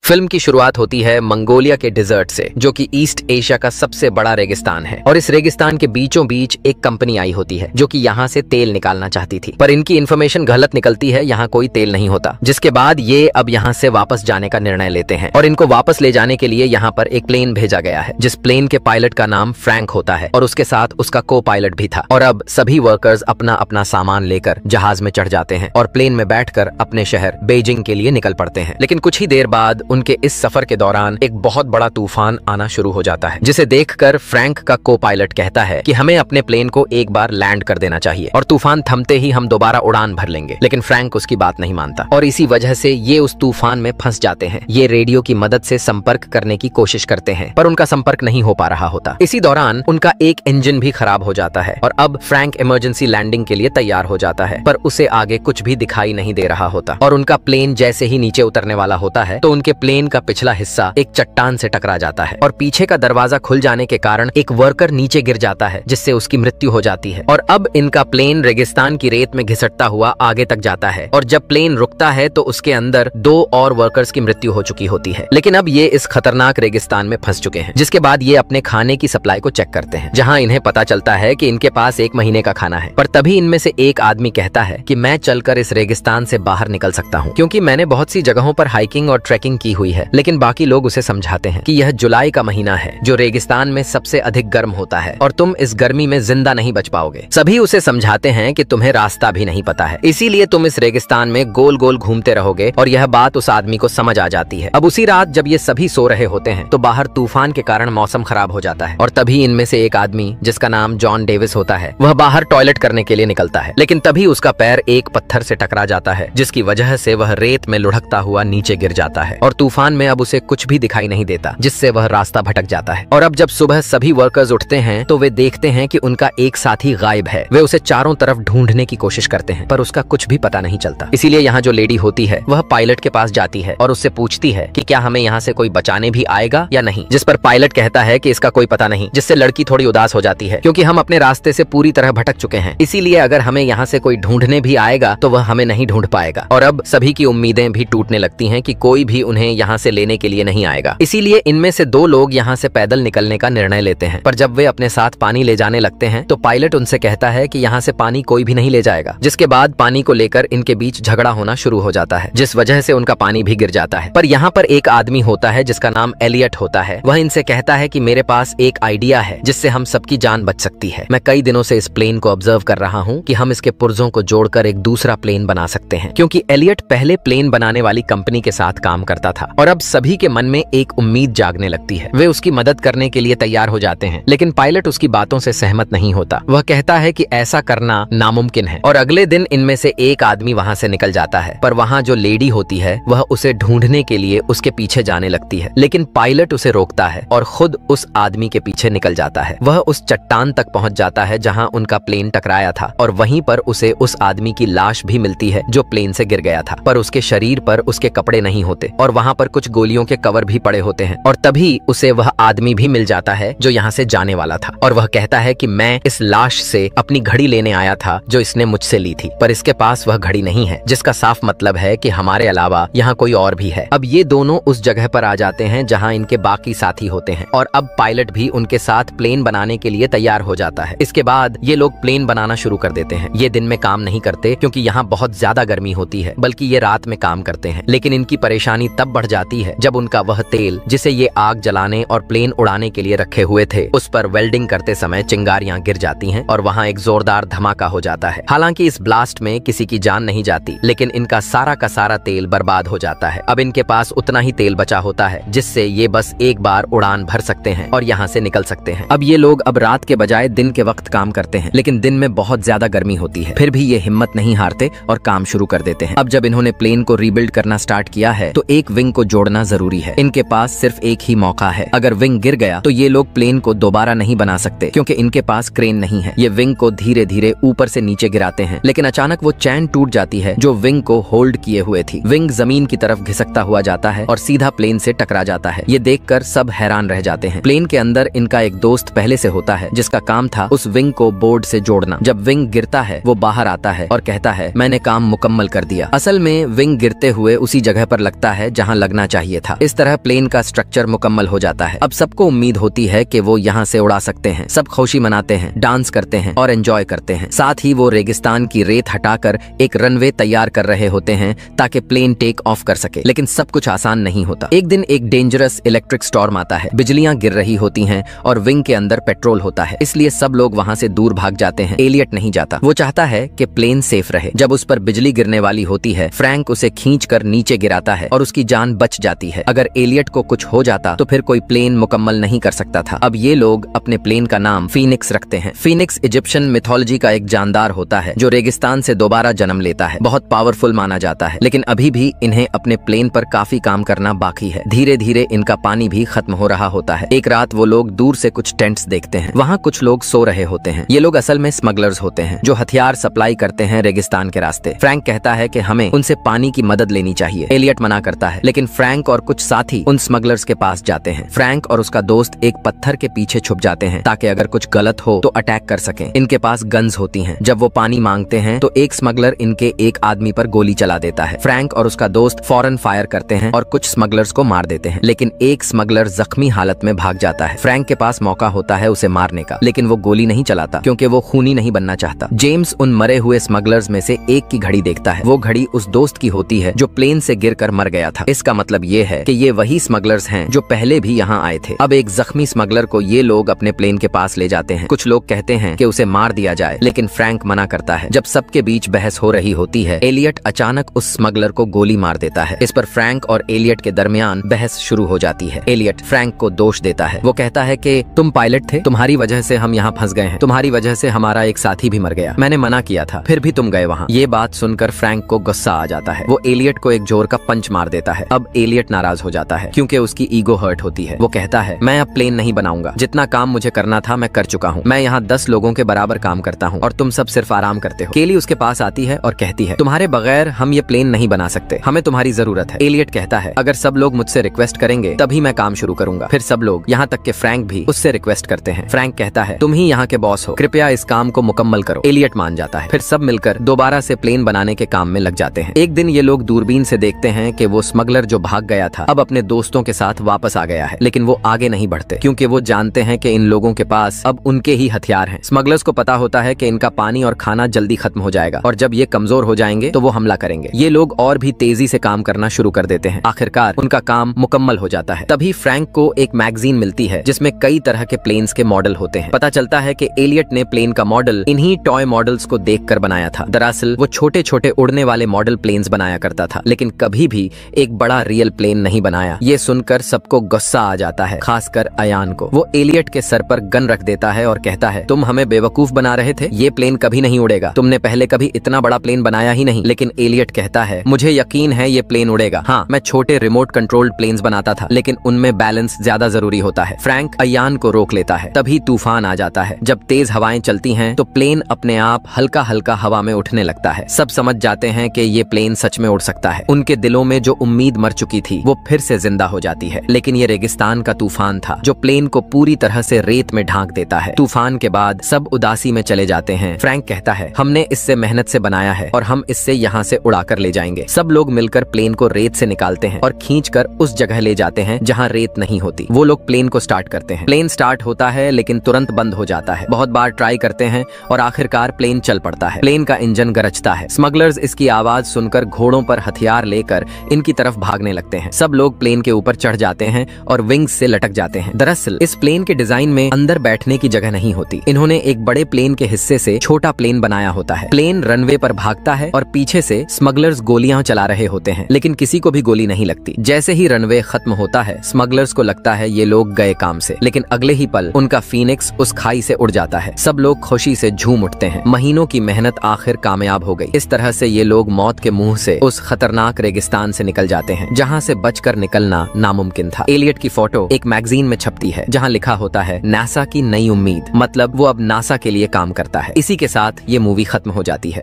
Film की शुरुआत होती है मंगोलिया के डिजर्ट से, जो कि ईस्ट एशिया का सबसे बड़ा रेगिस्तान है। और इस रेगिस्तान के बीचों बीच एक कंपनी आई होती है जो कि यहाँ से तेल निकालना चाहती थी, पर इनकी इन्फॉर्मेशन गलत निकलती है, यहाँ कोई तेल नहीं होता। जिसके बाद ये अब यहाँ से वापस जाने का निर्णय लेते हैं और इनको वापस ले जाने के लिए यहाँ पर एक प्लेन भेजा गया है, जिस प्लेन के पायलट का नाम फ्रैंक होता है और उसके साथ उसका को पायलट भी था। और अब सभी वर्कर्स अपना अपना सामान लेकर जहाज में चढ़ जाते हैं और प्लेन में बैठकर अपने शहर बीजिंग के लिए निकल पड़ते हैं। लेकिन कुछ ही देर बाद उनके इस सफर के दौरान एक बहुत बड़ा तूफान आना शुरू हो जाता है, जिसे देखकर फ्रैंक का को पायलट कहता है कि हमें अपने प्लेन को एक बार लैंड कर देना चाहिए और तूफान थमते ही हम दोबारा उड़ान भर लेंगे। लेकिन फ्रैंक उसकी बात नहीं मानता और इसी वजह से ये उस तूफान में फंस जाते हैं। ये रेडियो की मदद से संपर्क करने की कोशिश करते हैं, पर उनका संपर्क नहीं हो पा रहा होता। इसी दौरान उनका एक इंजन भी खराब हो जाता है और अब फ्रैंक इमरजेंसी लैंडिंग के लिए तैयार हो जाता है, पर उसे आगे कुछ भी दिखाई नहीं दे रहा होता। और उनका प्लेन जैसे ही नीचे उतरने वाला होता है तो उनके प्लेन का पिछला हिस्सा एक चट्टान से टकरा जाता है और पीछे का दरवाजा खुल जाने के कारण एक वर्कर नीचे गिर जाता है, जिससे उसकी मृत्यु हो जाती है। और अब इनका प्लेन रेगिस्तान की रेत में घिसटता हुआ आगे तक जाता है और जब प्लेन रुकता है तो उसके अंदर 2 और वर्कर्स की मृत्यु हो चुकी होती है। लेकिन अब ये इस खतरनाक रेगिस्तान में फंस चुके हैं। जिसके बाद ये अपने खाने की सप्लाई को चेक करते हैं, जहाँ इन्हें पता चलता है कि इनके पास 1 महीने का खाना है। पर तभी इनमें से एक आदमी कहता है कि मैं चलकर इस रेगिस्तान से बाहर निकल सकता हूँ, क्योंकि मैंने बहुत सी जगहों पर हाइकिंग और ट्रैकिंग की हुई है। लेकिन बाकी लोग उसे समझाते हैं कि यह जुलाई का महीना है, जो रेगिस्तान में सबसे अधिक गर्म होता है और तुम इस गर्मी में जिंदा नहीं बच पाओगे। सभी उसे समझाते हैं कि तुम्हें रास्ता भी नहीं पता है, इसीलिए तुम इस रेगिस्तान में गोल गोल घूमते रहोगे। और यह बात उस आदमी को समझ आ जाती है। अब उसी रात जब ये सभी सो रहे होते हैं तो बाहर तूफान के कारण मौसम खराब हो जाता है और तभी इनमें से एक आदमी, जिसका नाम जॉन डेविस होता है, वह बाहर टॉयलेट करने के लिए निकलता है। लेकिन तभी उसका पैर एक पत्थर से टकरा जाता है, जिसकी वजह से वह रेत में लुढ़कता हुआ नीचे गिर जाता है और तूफान में अब उसे कुछ भी दिखाई नहीं देता, जिससे वह रास्ता भटक जाता है। और अब जब सुबह सभी वर्कर्स उठते हैं तो वे देखते हैं कि उनका एक साथी गायब है। वे उसे चारों तरफ ढूंढने की कोशिश करते हैं, पर उसका कुछ भी पता नहीं चलता। इसीलिए यहाँ जो लेडी होती है वह पायलट के पास जाती है और उससे पूछती है कि क्या हमें यहाँ से कोई बचाने भी आएगा या नहीं। जिस पर पायलट कहता है कि इसका कोई पता नहीं, जिससे लड़की थोड़ी उदास हो जाती है, क्योंकि हम अपने रास्ते से पूरी तरह भटक चुके हैं। इसीलिए अगर हमें यहाँ से कोई ढूंढने भी आएगा तो वह हमें नहीं ढूंढ पाएगा। और अब सभी की उम्मीदें भी टूटने लगती हैं कि कोई भी उन्हें यहाँ से लेने के लिए नहीं आएगा। इसीलिए इनमें से 2 लोग यहाँ से पैदल निकलने का निर्णय लेते हैं। पर जब वे अपने साथ पानी ले जाने लगते हैं तो पायलट उनसे कहता है कि यहाँ से पानी कोई भी नहीं ले जाएगा। जिसके बाद पानी को लेकर इनके बीच झगड़ा होना शुरू हो जाता है, जिस वजह से उनका पानी भी गिर जाता है। पर यहाँ पर एक आदमी होता है जिसका नाम एलियट होता है। वह इनसे कहता है कि मेरे पास एक आइडिया है जिससे हम सबकी जान बच सकती है। मैं कई दिनों से इस प्लेन को ऑब्जर्व कर रहा हूँ कि हम इसके पुर्जों को जोड़कर एक दूसरा प्लेन बना सकते हैं, क्योंकि एलियट पहले प्लेन बनाने वाली कंपनी के साथ काम करता था। और अब सभी के मन में एक उम्मीद जागने लगती है। वे उसकी मदद करने के लिए तैयार हो जाते हैं, लेकिन पायलट उसकी बातों से सहमत नहीं होता। वह कहता है कि ऐसा करना नामुमकिन है। और अगले दिन इनमें से एक आदमी वहां से निकल जाता है, पर वहां जो लेडी होती है वह उसे ढूंढने के लिए उसके पीछे जाने लगती है। लेकिन पायलट उसे रोकता है और खुद उस आदमी के पीछे निकल जाता है। वह उस चट्टान तक पहुंच जाता है जहां उनका प्लेन टकराया था और वहीं पर उसे उस आदमी की लाश भी मिलती है जो प्लेन से गिर गया था, पर उसके शरीर पर उसके कपड़े नहीं होते और वहां पर कुछ गोलियों के कवर भी पड़े होते हैं। और तभी उसे वह आदमी भी मिल जाता है जो यहाँ से जाने वाला था और वह कहता है कि मैं इस लाश से अपनी घड़ी लेने आया था जो इसने मुझसे ली थी, पर इसके पास वह घड़ी नहीं है, जिसका साफ मतलब है कि हमारे अलावा यहाँ कोई और भी है। अब ये दोनों उस जगह पर आ जाते हैं जहाँ इनके बाकी साथी होते हैं और अब पायलट भी उनके साथ प्लेन बनाने के लिए तैयार हो जाता है। इसके बाद ये लोग प्लेन बनाना शुरू कर देते हैं। ये दिन में काम नहीं करते क्योंकि यहाँ बहुत ज्यादा गर्मी होती है, बल्कि ये रात में काम करते हैं। लेकिन इनकी परेशानी तब बढ़ जाती है जब उनका वह तेल जिसे ये आग जलाने और प्लेन उड़ाने के लिए रखे हुए थे, उस पर वेल्डिंग करते समय चिंगारियां गिर जाती हैं और वहां एक जोरदार धमाका हो जाता है। हालांकि इस ब्लास्ट में किसी की जान नहीं जाती, लेकिन इनका सारा का सारा तेल बर्बाद हो जाता है। अब इनके पास उतना ही तेल बचा होता है जिससे ये बस एक बार उड़ान भर सकते हैं और यहाँ से निकल सकते हैं। अब ये लोग अब रात के बजाय दिन के वक्त काम करते हैं, लेकिन दिन में बहुत ज्यादा गर्मी होती है। फिर भी ये हिम्मत नहीं हारते और काम शुरू कर देते हैं। अब जब इन्होंने प्लेन को रीबिल्ड करना स्टार्ट किया है तो एक विंग को जोड़ना जरूरी है। इनके पास सिर्फ एक ही मौका है। अगर विंग गिर गया तो ये लोग प्लेन को दोबारा नहीं बना सकते, क्योंकि इनके पास क्रेन नहीं है। ये विंग को धीरे धीरे ऊपर से नीचे गिराते हैं, लेकिन अचानक वो चैन टूट जाती है जो विंग को होल्ड किए हुए थी। विंग जमीन की तरफ घिसकता हुआ जाता है और सीधा प्लेन से टकरा जाता है। ये देखकर सब हैरान रह जाते हैं। प्लेन के अंदर इनका एक दोस्त पहले से होता है जिसका काम था उस विंग को बोर्ड से जोड़ना। जब विंग गिरता है वो बाहर आता है और कहता है मैंने काम मुकम्मल कर दिया। असल में विंग गिरते हुए उसी जगह पर लगता है जहाँ यहाँ लगना चाहिए था। इस तरह प्लेन का स्ट्रक्चर मुकम्मल हो जाता है। अब सबको उम्मीद होती है कि वो यहाँ से उड़ा सकते हैं। सब खुशी मनाते हैं, डांस करते हैं और एंजॉय करते हैं। साथ ही वो रेगिस्तान की रेत हटाकर एक रनवे तैयार कर रहे होते हैं ताकि प्लेन टेक ऑफ कर सके। लेकिन सब कुछ आसान नहीं होता। एक दिन एक डेंजरस इलेक्ट्रिक स्टॉर्म आता है। बिजलियां गिर रही होती हैं और विंग के अंदर पेट्रोल होता है, इसलिए सब लोग वहां से दूर भाग जाते हैं। एलियट नहीं जाता। वो चाहता है कि प्लेन सेफ रहे। जब उस पर बिजली गिरने वाली होती है, फ्रैंक उसे खींचकर नीचे गिराता है और उसकी जान बच जाती है। अगर एलियट को कुछ हो जाता तो फिर कोई प्लेन मुकम्मल नहीं कर सकता था। अब ये लोग अपने प्लेन का नाम फीनिक्स रखते हैं। फीनिक्स इजिप्शियन मिथोलॉजी का एक जानदार होता है जो रेगिस्तान से दोबारा जन्म लेता है। बहुत पावरफुल माना जाता है, लेकिन अभी भी इन्हें अपने प्लेन पर काफी काम करना बाकी है। धीरे धीरे इनका पानी भी खत्म हो रहा होता है। एक रात वो लोग दूर से कुछ टेंट्स देखते हैं। वहाँ कुछ लोग सो रहे होते हैं। ये लोग असल में स्मगलर्स होते हैं जो हथियार सप्लाई करते हैं रेगिस्तान के रास्ते। फ्रैंक कहता है कि हमें उनसे पानी की मदद लेनी चाहिए। एलियट मना करता है, लेकिन फ्रैंक और कुछ साथी उन स्मगलर्स के पास जाते हैं। फ्रैंक और उसका दोस्त एक पत्थर के पीछे छुप जाते हैं ताकि अगर कुछ गलत हो तो अटैक कर सकें। इनके पास गन्स होती हैं। जब वो पानी मांगते हैं तो एक स्मगलर इनके एक आदमी पर गोली चला देता है। फ्रैंक और उसका दोस्त फौरन फायर करते हैं और कुछ स्मगलर्स को मार देते हैं, लेकिन एक स्मगलर जख्मी हालत में भाग जाता है। फ्रैंक के पास मौका होता है उसे मारने का, लेकिन वो गोली नहीं चलाता क्योंकि वो खूनी नहीं बनना चाहता। जेम्स उन मरे हुए स्मगलर्स में से एक की घड़ी देखता है। वो घड़ी उस दोस्त की होती है जो प्लेन से गिरकर मर गया था। इसका मतलब ये है कि ये वही स्मगलर्स हैं जो पहले भी यहाँ आए थे। अब एक जख्मी स्मगलर को ये लोग अपने प्लेन के पास ले जाते हैं। कुछ लोग कहते हैं कि उसे मार दिया जाए, लेकिन फ्रैंक मना करता है। जब सबके बीच बहस हो रही होती है, एलियट अचानक उस स्मगलर को गोली मार देता है। इस पर फ्रैंक और एलियट के दरमियान बहस शुरू हो जाती है। एलियट फ्रैंक को दोष देता है। वो कहता है कि तुम पायलट थे, तुम्हारी वजह से हम यहाँ फंस गए हैं, तुम्हारी वजह से हमारा एक साथी भी मर गया, मैंने मना किया था, फिर भी तुम गए वहाँ। ये बात सुनकर फ्रैंक को गुस्सा आ जाता है। वो एलियट को एक जोर का पंच मार देता है। अब एलियट नाराज हो जाता है क्योंकि उसकी ईगो हर्ट होती है। वो कहता है, मैं अब प्लेन नहीं बनाऊंगा, जितना काम मुझे करना था मैं कर चुका हूँ। मैं यहाँ 10 लोगों के बराबर काम करता हूँ और तुम सब सिर्फ आराम करते हो। केली उसके पास आती है और कहती है, तुम्हारे बगैर हम ये प्लेन नहीं बना सकते, हमें तुम्हारी जरूरत है। एलियट कहता है, अगर सब लोग मुझसे रिक्वेस्ट करेंगे तभी मैं काम शुरू करूंगा। फिर सब लोग, यहाँ तक कि फ्रैंक भी उससे रिक्वेस्ट करते हैं। फ्रैंक कहता है, तुम ही यहाँ के बॉस हो, कृपया इस काम को मुकम्मल करो। एलियट मान जाता है। फिर सब मिलकर दोबारा से प्लेन बनाने के काम में लग जाते हैं। एक दिन ये लोग दूरबीन से देखते हैं कि वो स्मगलर जो भाग गया था अब अपने दोस्तों के साथ वापस आ गया है, लेकिन वो आगे नहीं बढ़ते क्योंकि वो जानते हैं कि इन लोगों के पास अब उनके ही हथियार हैं। स्मगलर्स को पता होता है कि इनका पानी और खाना जल्दी खत्म हो जाएगा और जब ये कमजोर हो जाएंगे तो वो हमला करेंगे। ये लोग और भी तेजी से काम करना शुरू कर देते हैं। आखिरकार उनका काम मुकम्मल हो जाता है। तभी फ्रैंक को एक मैगजीन मिलती है जिसमें कई तरह के प्लेन्स के मॉडल होते हैं। पता चलता है कि एलियट ने प्लेन का मॉडल इन्हीं टॉय मॉडल्स को देखकर बनाया था। दरअसल वो छोटे छोटे उड़ने वाले मॉडल प्लेन्स बनाया करता था, लेकिन कभी भी एक बड़ा रियल प्लेन नहीं बनाया। ये सुनकर सबको गुस्सा आ जाता है, खासकर अयान को। वो एलियट के सर पर गन रख देता है और कहता है, तुम हमें बेवकूफ बना रहे थे, ये प्लेन कभी नहीं उड़ेगा, तुमने पहले कभी इतना बड़ा प्लेन बनाया ही नहीं। लेकिन एलियट कहता है, मुझे यकीन है ये प्लेन उड़ेगा। हाँ, मैं छोटे रिमोट कंट्रोल्ड प्लेन्स बनाता था, लेकिन उनमें बैलेंस ज्यादा जरूरी होता है। फ्रैंक अयान को रोक लेता है। तभी तूफान आ जाता है। जब तेज हवाएं चलती हैं तो प्लेन अपने आप हल्का हल्का हवा में उठने लगता है। सब समझ जाते हैं कि ये प्लेन सच में उड़ सकता है। उनके दिलों में जो उम्मीद मर चुकी थी वो फिर से जिंदा हो जाती है। लेकिन ये रेगिस्तान का तूफान था जो प्लेन को पूरी तरह से रेत में ढांक देता है। तूफान के बाद सब उदासी में चले जाते हैं। फ्रैंक कहता है, हमने इससे मेहनत से बनाया है और हम इससे यहाँ से उड़ाकर ले जाएंगे। सब लोग मिलकर प्लेन को रेत से निकालते हैं और खींचकर उस जगह ले जाते हैं जहाँ रेत नहीं होती। वो लोग प्लेन को स्टार्ट करते हैं। प्लेन स्टार्ट होता है लेकिन तुरंत बंद हो जाता है। बहुत बार ट्राई करते हैं और आखिरकार प्लेन चल पड़ता है। प्लेन का इंजन गरजता है। स्मगलर्स इसकी आवाज सुनकर घोड़ों पर हथियार लेकर इनकी तरफ भागने लगते हैं। सब लोग प्लेन के ऊपर चढ़ जाते हैं और विंग्स से लटक जाते हैं। दरअसल इस प्लेन के डिजाइन में अंदर बैठने की जगह नहीं होती। इन्होंने एक बड़े प्लेन के हिस्से से छोटा प्लेन बनाया होता है। प्लेन रनवे पर भागता है और पीछे से स्मगलर्स गोलियां चला रहे होते हैं, लेकिन किसी को भी गोली नहीं लगती। जैसे ही रनवे खत्म होता है, स्मगलर्स को लगता है ये लोग गए काम से, लेकिन अगले ही पल उनका फीनिक्स उस खाई से उड़ जाता है। सब लोग खुशी से झूम उठते हैं। महीनों की मेहनत आखिर कामयाब हो गई। इस तरह से ये लोग मौत के मुंह से उस खतरनाक रेगिस्तान से निकल जाते हैं जहाँ से बचकर निकलना नामुमकिन था। एलियट की फोटो एक मैगजीन में छपती है जहाँ लिखा होता है, नासा की नई उम्मीद, मतलब वो अब नासा के लिए काम करता है। इसी के साथ ये मूवी खत्म हो जाती है।